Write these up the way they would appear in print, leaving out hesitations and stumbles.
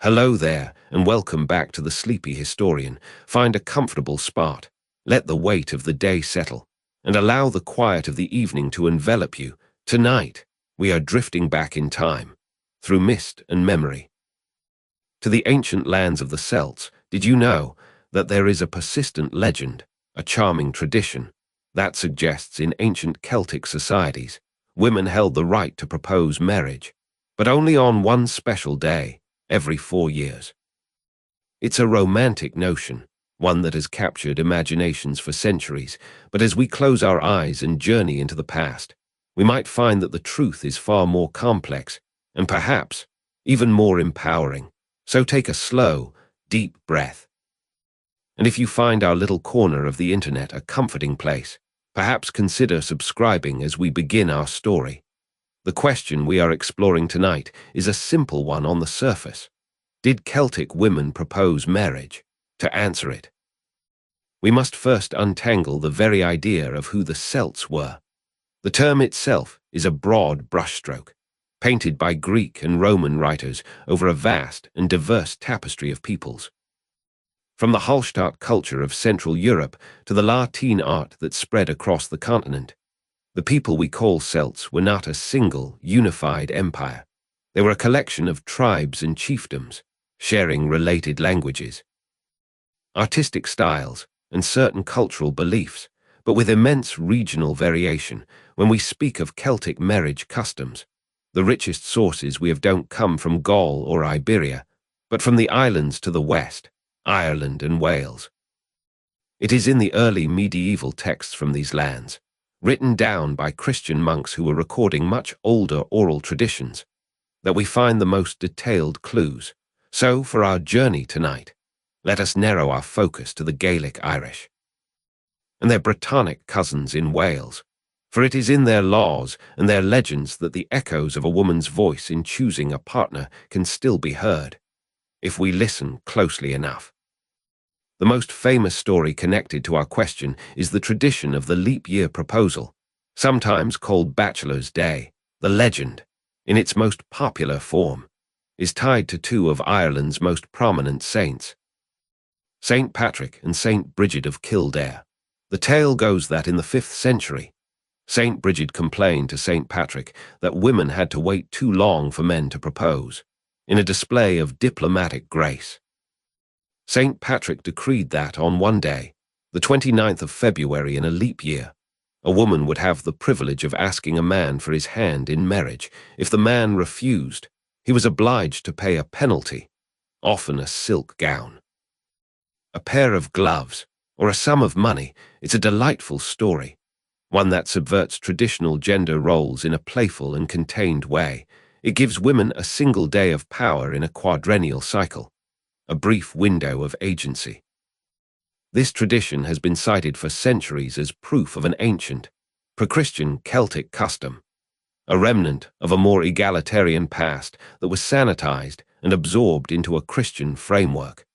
Hello there, and welcome back to the Sleepy Historian. Find a comfortable spot, let the weight of the day settle, and allow the quiet of the evening to envelop you. Tonight, we are drifting back in time, through mist and memory. To the ancient lands of the Celts, did you know that there is a persistent legend, a charming tradition, that suggests in ancient Celtic societies, women held the right to propose marriage, but only on one special day, every 4 years. It's a romantic notion, one that has captured imaginations for centuries, but as we close our eyes and journey into the past, we might find that the truth is far more complex, and perhaps even more empowering. So take a slow, deep breath. And if you find our little corner of the internet a comforting place, perhaps consider subscribing as we begin our story. The question we are exploring tonight is a simple one on the surface. Did Celtic women propose marriage? To answer it, we must first untangle the very idea of who the Celts were. The term itself is a broad brushstroke, painted by Greek and Roman writers over a vast and diverse tapestry of peoples. From the Hallstatt culture of Central Europe to the Latin art that spread across the continent, the people we call Celts were not a single, unified empire. They were a collection of tribes and chiefdoms, sharing related languages, artistic styles, and certain cultural beliefs, but with immense regional variation. When we speak of Celtic marriage customs, the richest sources we have don't come from Gaul or Iberia, but from the islands to the west, Ireland and Wales. It is in the early medieval texts from these lands, written down by Christian monks who were recording much older oral traditions, that we find the most detailed clues. So, for our journey tonight, let us narrow our focus to the Gaelic Irish and their Brittonic cousins in Wales, for it is in their laws and their legends that the echoes of a woman's voice in choosing a partner can still be heard, if we listen closely enough. The most famous story connected to our question is the tradition of the leap year proposal, sometimes called Bachelor's Day. The legend, in its most popular form, is tied to two of Ireland's most prominent saints, St. Patrick and St. Brigid of Kildare. The tale goes that in the 5th century, St. Brigid complained to St. Patrick that women had to wait too long for men to propose, in a display of diplomatic grace. St. Patrick decreed that on one day, the 29th of February in a leap year, a woman would have the privilege of asking a man for his hand in marriage. If the man refused, he was obliged to pay a penalty, often a silk gown, a pair of gloves, or a sum of money. It's a delightful story, one that subverts traditional gender roles in a playful and contained way. It gives women a single day of power in a quadrennial cycle, a brief window of agency. This tradition has been cited for centuries as proof of an ancient, pre-Christian Celtic custom, a remnant of a more egalitarian past that was sanitized and absorbed into a Christian framework.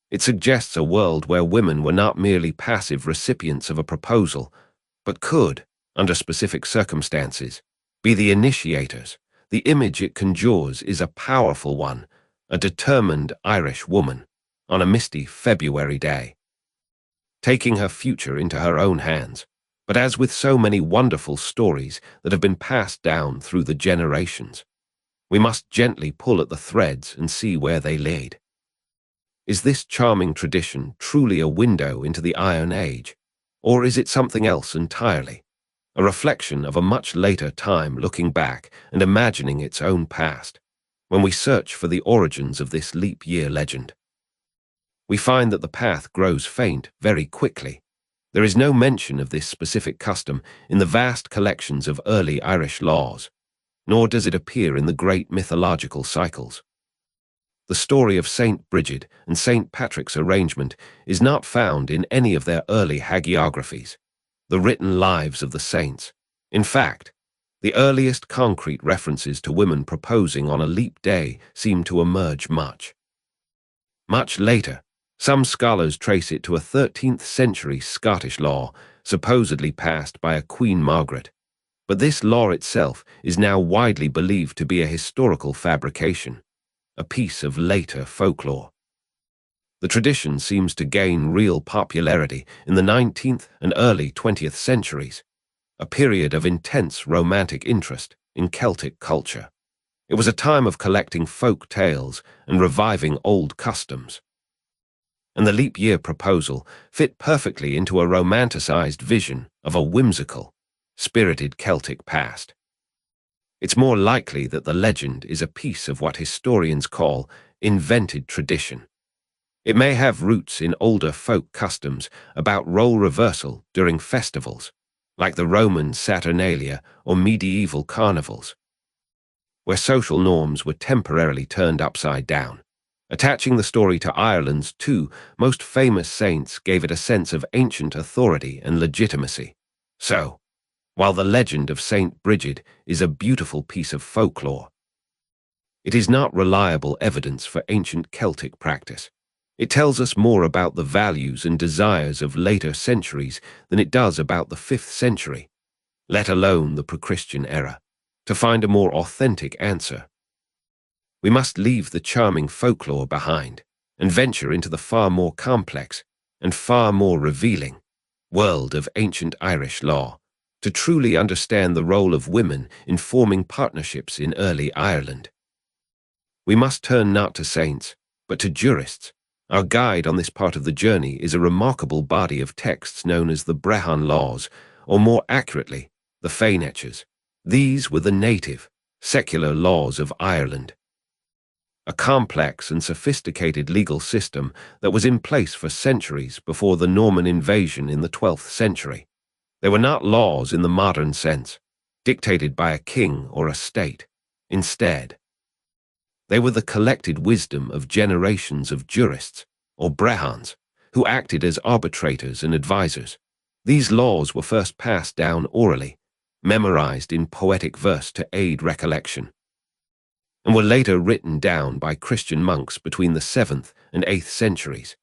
It suggests a world where women were not merely passive recipients of a proposal, but could, under specific circumstances, be the initiators. The image it conjures is a powerful one, a determined Irish woman, on a misty February day, taking her future into her own hands. But as with so many wonderful stories that have been passed down through the generations, we must gently pull at the threads and see where they lead. Is this charming tradition truly a window into the Iron Age, or is it something else entirely? A reflection of a much later time looking back and imagining its own past. When we search for the origins of this leap year legend, we find that the path grows faint very quickly. There is no mention of this specific custom in the vast collections of early Irish laws, nor does it appear in the great mythological cycles. The story of St. Brigid and St. Patrick's arrangement is not found in any of their early hagiographies, the written lives of the saints. In fact, the earliest concrete references to women proposing on a leap day seem to emerge much later. Some scholars trace it to a 13th century Scottish law, supposedly passed by a Queen Margaret, but this law itself is now widely believed to be a historical fabrication, a piece of later folklore. The tradition seems to gain real popularity in the 19th and early 20th centuries, a period of intense romantic interest in Celtic culture. It was a time of collecting folk tales and reviving old customs. And the leap year proposal fit perfectly into a romanticized vision of a whimsical, spirited Celtic past. It's more likely that the legend is a piece of what historians call invented tradition. It may have roots in older folk customs about role reversal during festivals, like the Roman Saturnalia or medieval carnivals, where social norms were temporarily turned upside down. Attaching the story to Ireland's two most famous saints gave it a sense of ancient authority and legitimacy. So, while the legend of Saint Brigid is a beautiful piece of folklore, it is not reliable evidence for ancient Celtic practice. It tells us more about the values and desires of later centuries than it does about the 5th century, let alone the pre-Christian era. To find a more authentic answer, we must leave the charming folklore behind and venture into the far more complex and far more revealing world of ancient Irish law to truly understand the role of women in forming partnerships in early Ireland. We must turn not to saints, but to jurists. Our guide on this part of the journey is a remarkable body of texts known as the Brehon Laws, or more accurately, the Féinitches. These were the native, secular laws of Ireland, a complex and sophisticated legal system that was in place for centuries before the Norman invasion in the 12th century. They were not laws in the modern sense, dictated by a king or a state. Instead, they were the collected wisdom of generations of jurists, or brehons, who acted as arbitrators and advisors. These laws were first passed down orally, memorized in poetic verse to aid recollection, and were later written down by Christian monks between the 7th and 8th centuries.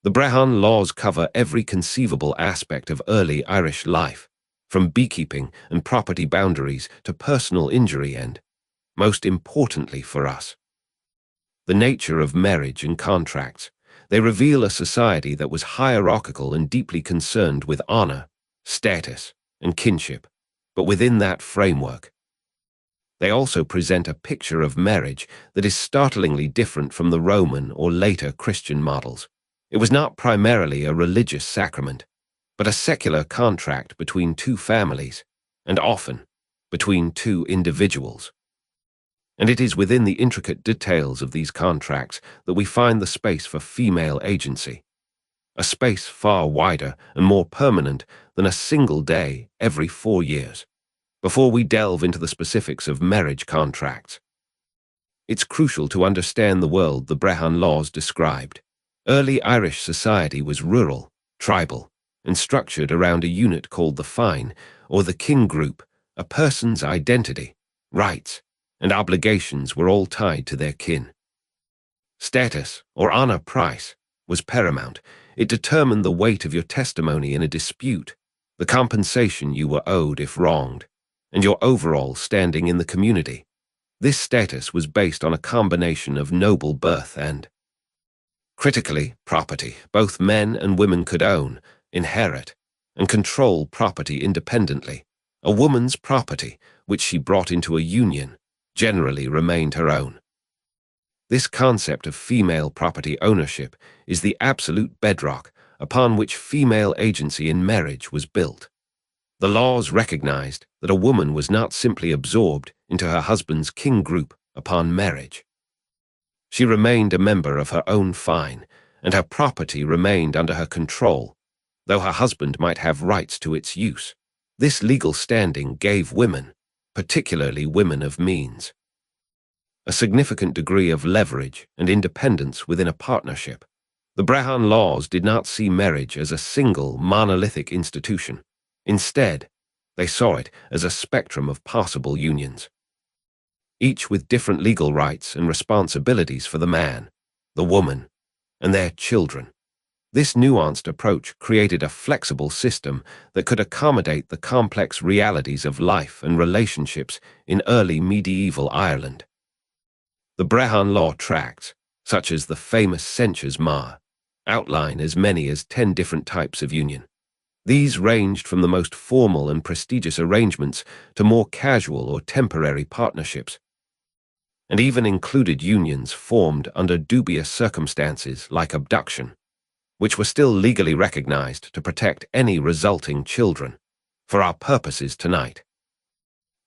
The Brehon Laws cover every conceivable aspect of early Irish life, from beekeeping and property boundaries to personal injury and, most importantly for us, the nature of marriage and contracts. They reveal a society that was hierarchical and deeply concerned with honor, status, and kinship. But within that framework, they also present a picture of marriage that is startlingly different from the Roman or later Christian models. It was not primarily a religious sacrament, but a secular contract between two families, and often between two individuals. And it is within the intricate details of these contracts that we find the space for female agency, a space far wider and more permanent than a single day every 4 years. Before we delve into the specifics of marriage contracts, it's crucial to understand the world the Brehon Laws described. Early Irish society was rural, tribal, and structured around a unit called the Fine, or the king group. A person's identity, rights, and obligations were all tied to their kin. Status, or honor price, was paramount. It determined the weight of your testimony in a dispute, the compensation you were owed if wronged, and your overall standing in the community. This status was based on a combination of noble birth and, critically, property. Both men and women could own, inherit, and control property independently. A woman's property, which she brought into a union, generally remained her own. This concept of female property ownership is the absolute bedrock upon which female agency in marriage was built. The laws recognized that a woman was not simply absorbed into her husband's king group upon marriage. She remained a member of her own fine, and her property remained under her control, though her husband might have rights to its use. This legal standing gave women, particularly women of means, a significant degree of leverage and independence within a partnership. The Brehon Laws did not see marriage as a single monolithic institution. Instead, they saw it as a spectrum of possible unions, each with different legal rights and responsibilities for the man, the woman, and their children. This nuanced approach created a flexible system that could accommodate the complex realities of life and relationships in early medieval Ireland. The Brehon Law tracts, such as the famous Censures Ma, outline as many as 10 different types of union. These ranged from the most formal and prestigious arrangements to more casual or temporary partnerships, and even included unions formed under dubious circumstances like abduction, which were still legally recognized to protect any resulting children. For our purposes tonight,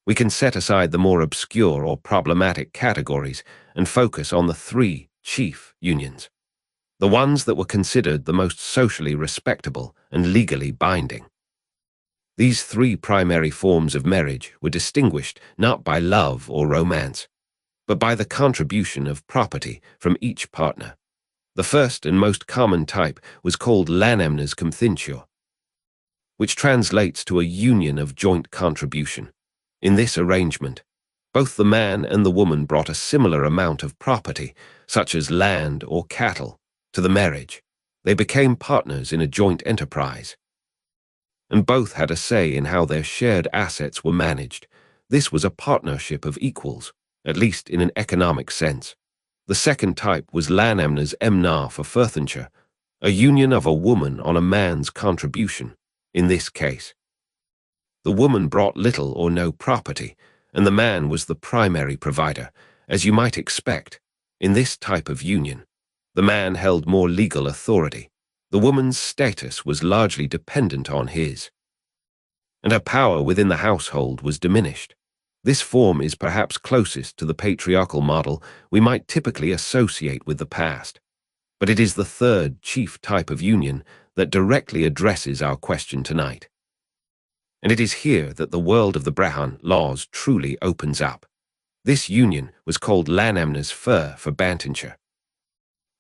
we can set aside the more obscure or problematic categories and focus on the 3 chief unions, the ones that were considered the most socially respectable and legally binding. These 3 primary forms of marriage were distinguished not by love or romance, but by the contribution of property from each partner. The first and most common type was called lanamnas cymthintio, which translates to a union of joint contribution. In this arrangement, both the man and the woman brought a similar amount of property, such as land or cattle, to the marriage. They became partners in a joint enterprise, and both had a say in how their shared assets were managed. This was a partnership of equals, at least in an economic sense. The second type was lanamnas emna for Furthenshire, a union of a woman on a man's contribution. In this case, the woman brought little or no property, and the man was the primary provider. As you might expect, in this type of union, the man held more legal authority. The woman's status was largely dependent on his, and her power within the household was diminished. This form is perhaps closest to the patriarchal model we might typically associate with the past, but it is the third chief type of union that directly addresses our question tonight. And it is here that the world of the Brehon Laws truly opens up. This union was called lanamnas fur for Bantonshire,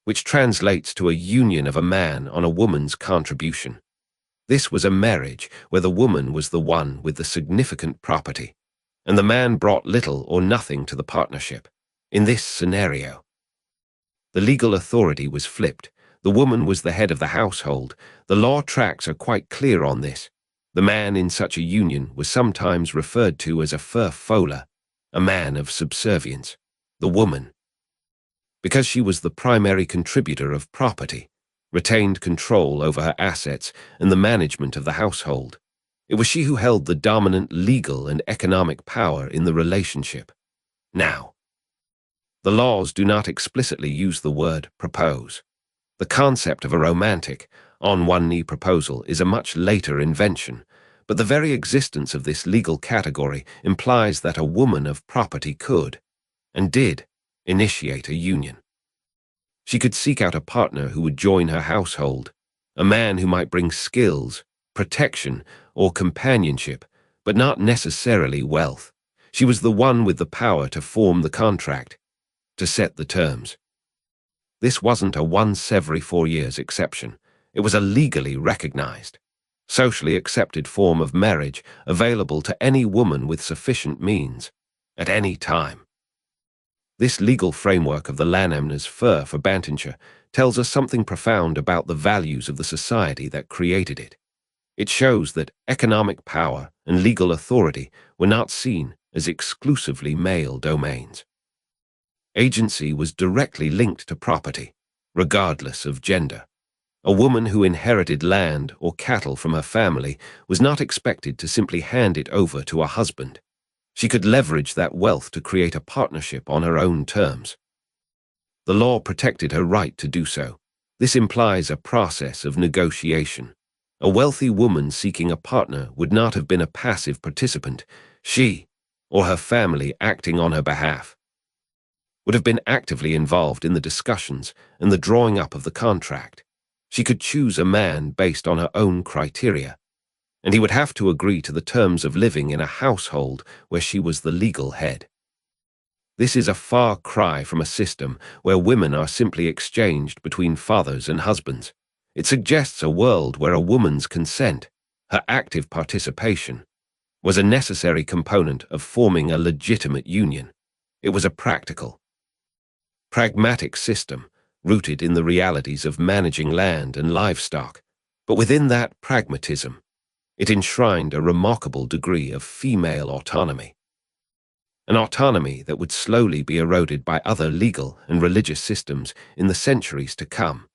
which translates to a union of a man on a woman's contribution. This was a marriage where the woman was the one with the significant property, and the man brought little or nothing to the partnership. In this scenario, the legal authority was flipped. The woman was the head of the household. The law tracts are quite clear on this. The man in such a union was sometimes referred to as a fur fola, a man of subservience. The woman, because she was the primary contributor of property, retained control over her assets and the management of the household. It was she who held the dominant legal and economic power in the relationship. Now, the laws do not explicitly use the word propose. The concept of a romantic, on-one-knee proposal is a much later invention, but the very existence of this legal category implies that a woman of property could, and did, initiate a union. She could seek out a partner who would join her household, a man who might bring skills, protection, or companionship, but not necessarily wealth. She was the one with the power to form the contract, to set the terms. This wasn't a once every 4 years exception. It was a legally recognized, socially accepted form of marriage available to any woman with sufficient means, at any time. This legal framework of the lanamnas fur for Bantonshire tells us something profound about the values of the society that created it. It shows that economic power and legal authority were not seen as exclusively male domains. Agency was directly linked to property, regardless of gender. A woman who inherited land or cattle from her family was not expected to simply hand it over to a husband. She could leverage that wealth to create a partnership on her own terms. The law protected her right to do so. This implies a process of negotiation. A wealthy woman seeking a partner would not have been a passive participant. She, or her family acting on her behalf, would have been actively involved in the discussions and the drawing up of the contract. She could choose a man based on her own criteria, and he would have to agree to the terms of living in a household where she was the legal head. This is a far cry from a system where women are simply exchanged between fathers and husbands. It suggests a world where a woman's consent, her active participation, was a necessary component of forming a legitimate union. It was a pragmatic system rooted in the realities of managing land and livestock, but within that pragmatism, it enshrined a remarkable degree of female autonomy. an autonomy that would slowly be eroded by other legal and religious systems in the centuries to come.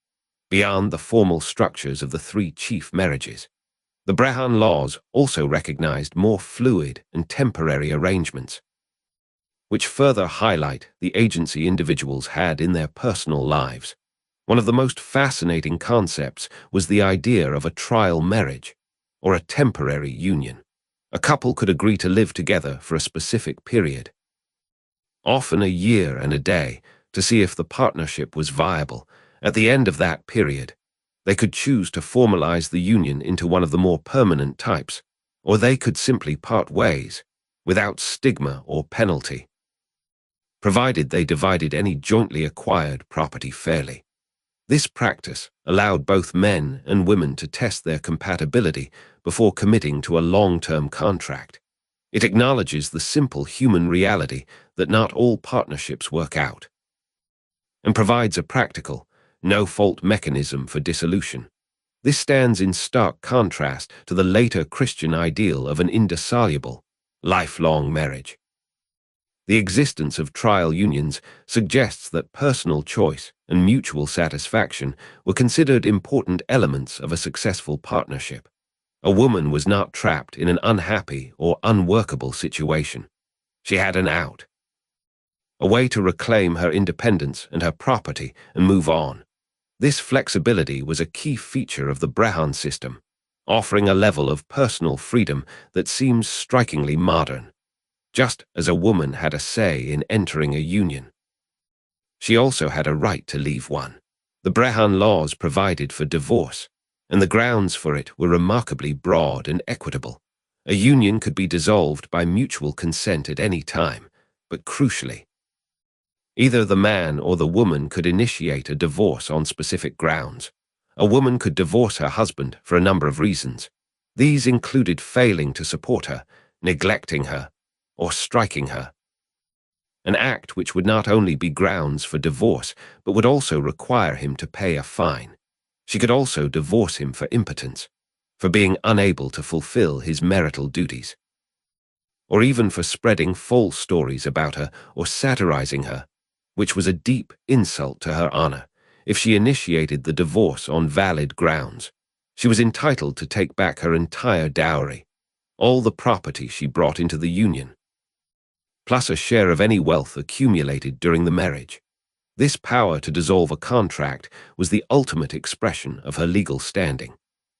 Beyond the formal structures of the three chief marriages, the Brehon Laws also recognized more fluid and temporary arrangements, which further highlight the agency individuals had in their personal lives. One of the most fascinating concepts was the idea of a trial marriage, or a temporary union. A couple could agree to live together for a specific period, often a year and a day, to see if the partnership was viable. At the end of that period, they could choose to formalize the union into one of the more permanent types, or they could simply part ways, without stigma or penalty, provided they divided any jointly acquired property fairly. This practice allowed both men and women to test their compatibility before committing to a long-term contract. It acknowledges the simple human reality that not all partnerships work out, and provides a practical, no-fault mechanism for dissolution. This stands in stark contrast to the later Christian ideal of an indissoluble, lifelong marriage. The existence of trial unions suggests that personal choice and mutual satisfaction were considered important elements of a successful partnership. A woman was not trapped in an unhappy or unworkable situation. She had an out, a way to reclaim her independence and her property and move on. This flexibility was a key feature of the Brehon system, offering a level of personal freedom that seems strikingly modern. Just as a woman had a say in entering a union, she also had a right to leave one. The Brehon Laws provided for divorce, and the grounds for it were remarkably broad and equitable. A union could be dissolved by mutual consent at any time, but crucially, either the man or the woman could initiate a divorce on specific grounds. A woman could divorce her husband for a number of reasons. These included failing to support her, neglecting her, or striking her. An act which would not only be grounds for divorce, but would also require him to pay a fine. She could also divorce him for impotence, for being unable to fulfill his marital duties, or even for spreading false stories about her or satirizing her, which was a deep insult to her honor. If she initiated the divorce on valid grounds, she was entitled to take back her entire dowry, all the property she brought into the union, plus a share of any wealth accumulated during the marriage. This power to dissolve a contract was the ultimate expression of her legal standing.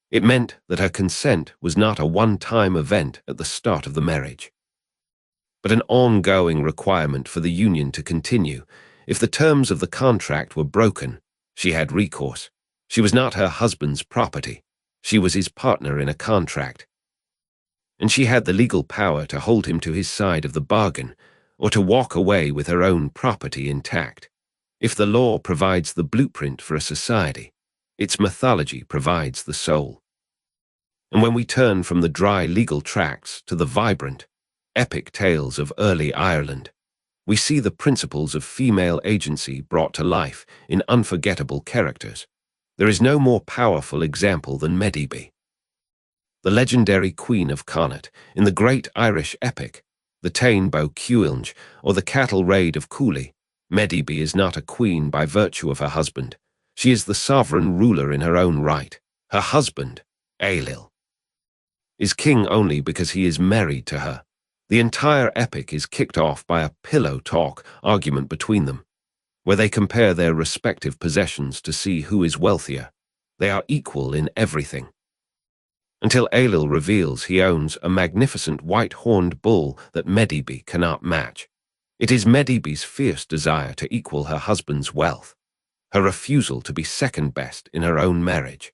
It meant that her consent was not a one-time event at the start of the marriage, but an ongoing requirement for the union to continue. If the terms of the contract were broken, she had recourse. She was not her husband's property. She was his partner in a contract, and she had the legal power to hold him to his side of the bargain or to walk away with her own property intact. If the law provides the blueprint for a society, its mythology provides the soul. And when we turn from the dry legal tracts to the vibrant, epic tales of early Ireland, we see the principles of female agency brought to life in unforgettable characters. There is no more powerful example than Medb, the legendary Queen of Connacht. In the great Irish epic, the Táin Bó Cúailnge, or the cattle raid of Cooley, Medb is not a queen by virtue of her husband. She is the sovereign ruler in her own right. Her husband, Ailill, is king only because he is married to her. The entire epic is kicked off by a pillow talk argument between them, where they compare their respective possessions to see who is wealthier. They are equal in everything, until Ailill reveals he owns a magnificent white-horned bull that Medb cannot match. It is Medb's fierce desire to equal her husband's wealth, her refusal to be second best in her own marriage,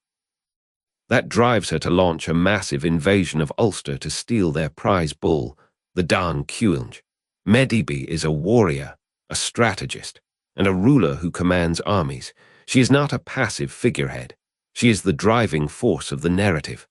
that drives her to launch a massive invasion of Ulster to steal their prize bull, the Dain Cúailnge. Medb is a warrior, a strategist, and a ruler who commands armies. She is not a passive figurehead. She is the driving force of the narrative.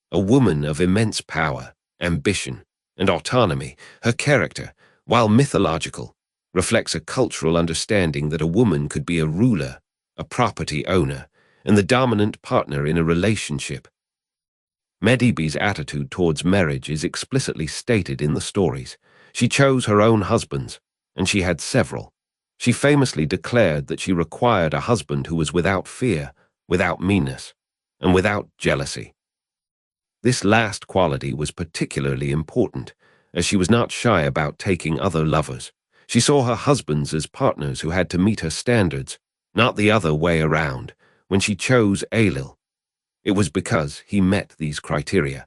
A woman of immense power, ambition, and autonomy, her character, while mythological, reflects a cultural understanding that a woman could be a ruler, a property owner, and the dominant partner in a relationship. Medb's attitude towards marriage is explicitly stated in the stories. She chose her own husbands, and she had several. She famously declared that she required a husband who was without fear, without meanness, and without jealousy. This last quality was particularly important, as she was not shy about taking other lovers. She saw her husbands as partners who had to meet her standards, not the other way around. When she chose Ailill, it was because he met these criteria.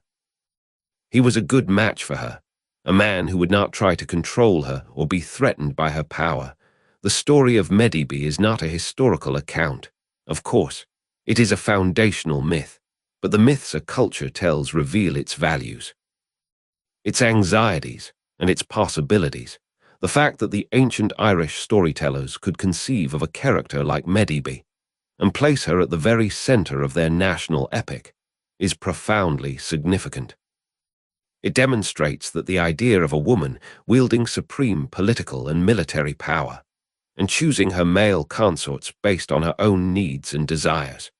He was a good match for her, a man who would not try to control her or be threatened by her power. The story of Medb is not a historical account. Of course, it is a foundational myth, but the myths a culture tells reveal its values, its anxieties, and its possibilities. The fact that the ancient Irish storytellers could conceive of a character like Medb and place her at the very center of their national epic is profoundly significant. It demonstrates that the idea of a woman wielding supreme political and military power and choosing her male consorts based on her own needs and desires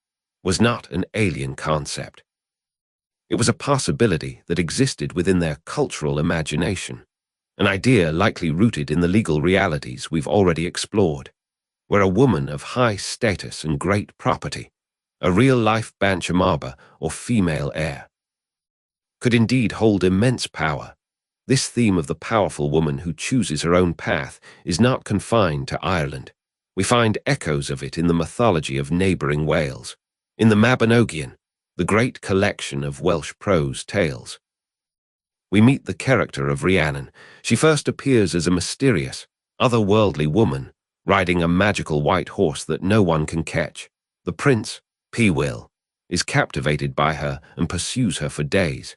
was not an alien concept. It was a possibility that existed within their cultural imagination, an idea likely rooted in the legal realities we've already explored, where a woman of high status and great property, a real-life Bancha Marba or female heir, could indeed hold immense power. This theme of the powerful woman who chooses her own path is not confined to Ireland. We find echoes of it in the mythology of neighbouring Wales, in the Mabinogion, the great collection of Welsh prose tales. We meet the character of Rhiannon. She first appears as a mysterious, otherworldly woman, riding a magical white horse that no one can catch. The prince, Pewill, is captivated by her and pursues her for days.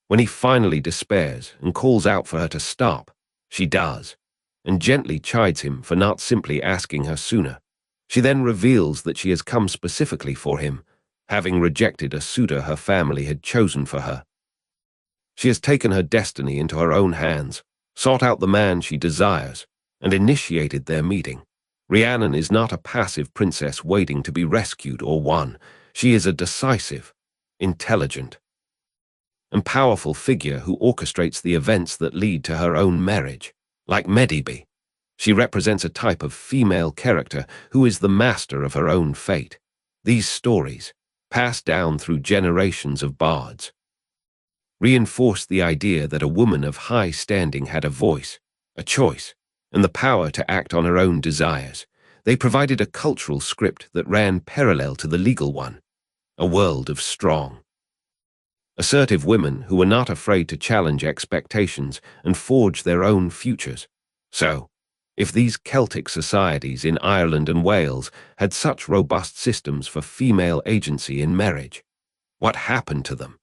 When he finally despairs and calls out for her to stop, she does, and gently chides him for not simply asking her sooner. She then reveals that she has come specifically for him, having rejected a suitor her family had chosen for her. She has taken her destiny into her own hands, sought out the man she desires, and initiated their meeting. Rhiannon is not a passive princess waiting to be rescued or won. She is a decisive, intelligent, and powerful figure who orchestrates the events that lead to her own marriage. Like Medb, she represents a type of female character who is the master of her own fate. These stories, passed down through generations of bards, reinforce the idea that a woman of high standing had a voice, a choice, and the power to act on her own desires. They provided a cultural script that ran parallel to the legal one, a world of strong, assertive women who were not afraid to challenge expectations and forge their own futures. So, if these Celtic societies in Ireland and Wales had such robust systems for female agency in marriage, what happened to them?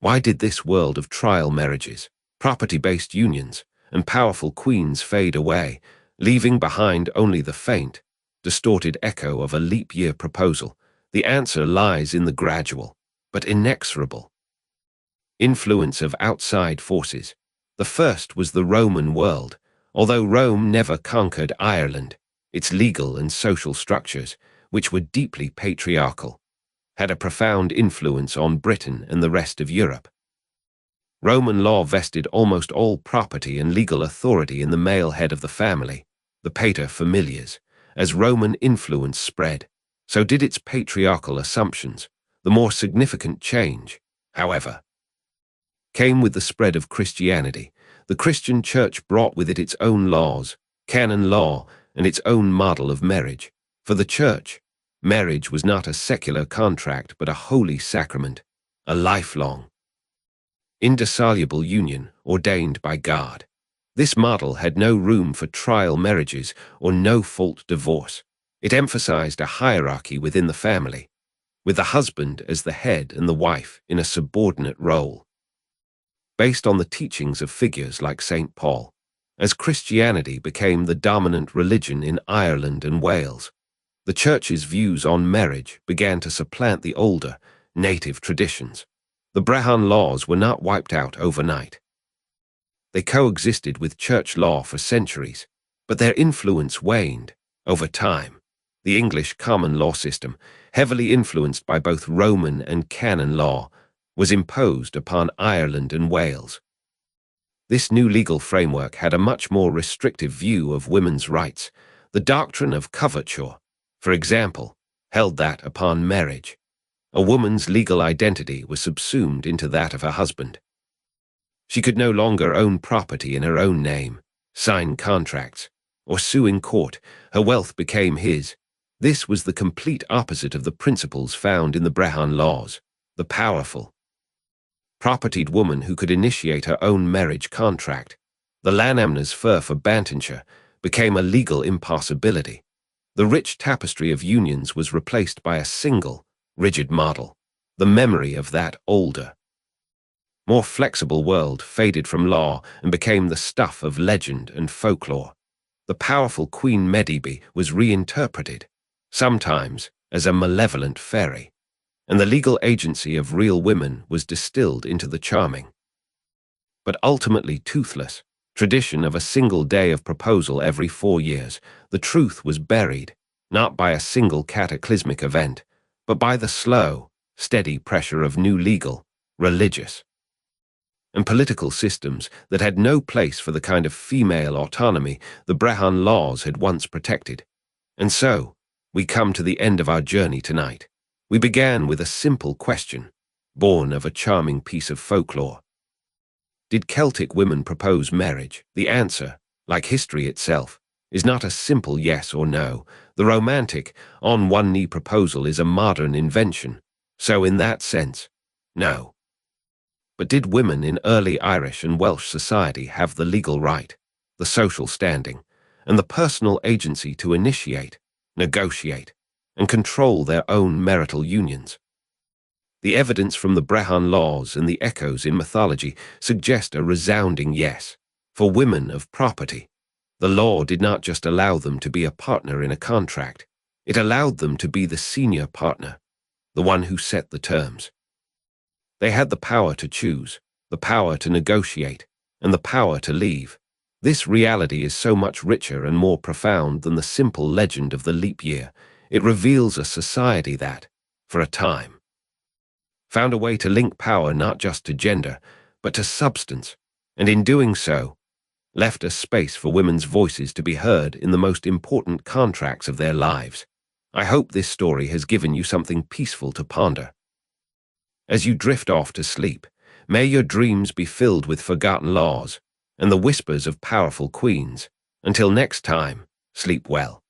Why did this world of trial marriages, property-based unions, and powerful queens fade away, leaving behind only the faint, distorted echo of a leap-year proposal? The answer lies in the gradual, but inexorable, influence of outside forces. The first was the Roman world. Although Rome never conquered Ireland, its legal and social structures, which were deeply patriarchal, had a profound influence on Britain and the rest of Europe. Roman law vested almost all property and legal authority in the male head of the family, the pater familias. As Roman influence spread, so did its patriarchal assumptions. The more significant change, however, came with the spread of Christianity. The Christian Church brought with it its own laws, canon law, and its own model of marriage. For the Church, marriage was not a secular contract but a holy sacrament, a lifelong, indissoluble union ordained by God. This model had no room for trial marriages or no-fault divorce. It emphasized a hierarchy within the family, with the husband as the head and the wife in a subordinate role. Based on the teachings of figures like St. Paul, as Christianity became the dominant religion in Ireland and Wales, the Church's views on marriage began to supplant the older, native traditions. The Brehon Laws were not wiped out overnight. They coexisted with Church law for centuries, but their influence waned over time. The English common law system, heavily influenced by both Roman and canon law, was imposed upon Ireland and Wales. This new legal framework had a much more restrictive view of women's rights. The doctrine of coverture, for example, held that upon marriage, a woman's legal identity was subsumed into that of her husband. She could no longer own property in her own name, sign contracts, or sue in court. Her wealth became his. This was the complete opposite of the principles found in the Brehon Laws. The powerful, propertied woman who could initiate her own marriage contract, the Lanamna's fur for Bantonshire, became a legal impossibility. The rich tapestry of unions was replaced by a single, rigid model. The memory of that older, more flexible world faded from law and became the stuff of legend and folklore. The powerful Queen Medb was reinterpreted, sometimes as a malevolent fairy, and the legal agency of real women was distilled into the charming, but ultimately toothless, tradition of a single day of proposal every 4 years. The truth was buried, not by a single cataclysmic event, but by the slow, steady pressure of new legal, religious, and political systems that had no place for the kind of female autonomy the Brehon Laws had once protected. And so, we come to the end of our journey tonight. We began with a simple question, born of a charming piece of folklore. Did Celtic women propose marriage? The answer, like history itself, is not a simple yes or no. The romantic, on-one-knee proposal is a modern invention. So in that sense, no. But did women in early Irish and Welsh society have the legal right, the social standing, and the personal agency to initiate, negotiate, and control their own marital unions? The evidence from the Brehon Laws and the echoes in mythology suggest a resounding yes. For women of property, the law did not just allow them to be a partner in a contract, it allowed them to be the senior partner, the one who set the terms. They had the power to choose, the power to negotiate, and the power to leave. This reality is so much richer and more profound than the simple legend of the leap year. It reveals a society that, for a time, found a way to link power not just to gender, but to substance, and in doing so, left a space for women's voices to be heard in the most important contracts of their lives. I hope this story has given you something peaceful to ponder. As you drift off to sleep, may your dreams be filled with forgotten laws and the whispers of powerful queens. Until next time, sleep well.